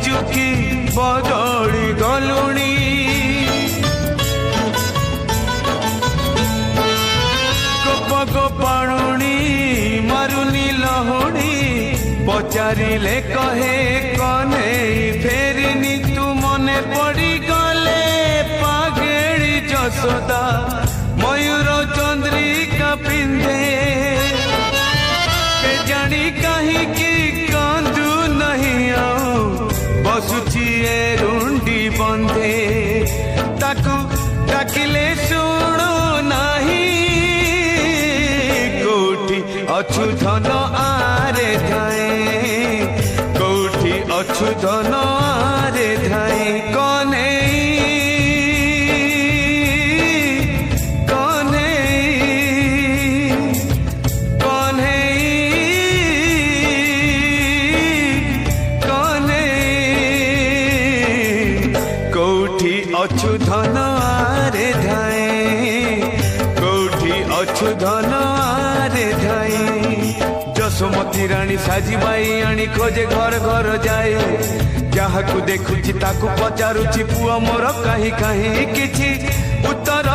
चुकी बदली गलुणी गोप गोपाणुणी मारुनी लहुणी पचारिले कहे कने फेरिनी तू मने पड़ी गले पागेड़ी जसोदा मयूर चंद्रिका पिंधे के जानी कहीं की कांदू नहीं आऊं बसुची ए रुंडी बंधे ताकू डाकिले सुनो नहीं कोठी अछु धन आरे धाए कोठी अछु धन आरे धाए कने अछु धन आरे धाए कौठी अछु धन आरे धाए जसोमती रानी साजिबाई आनी खोजे घर घर जाए जहाँ को देखुची ताकू पचारुची पुआ मोर कहीं कहीं किछि उत्तर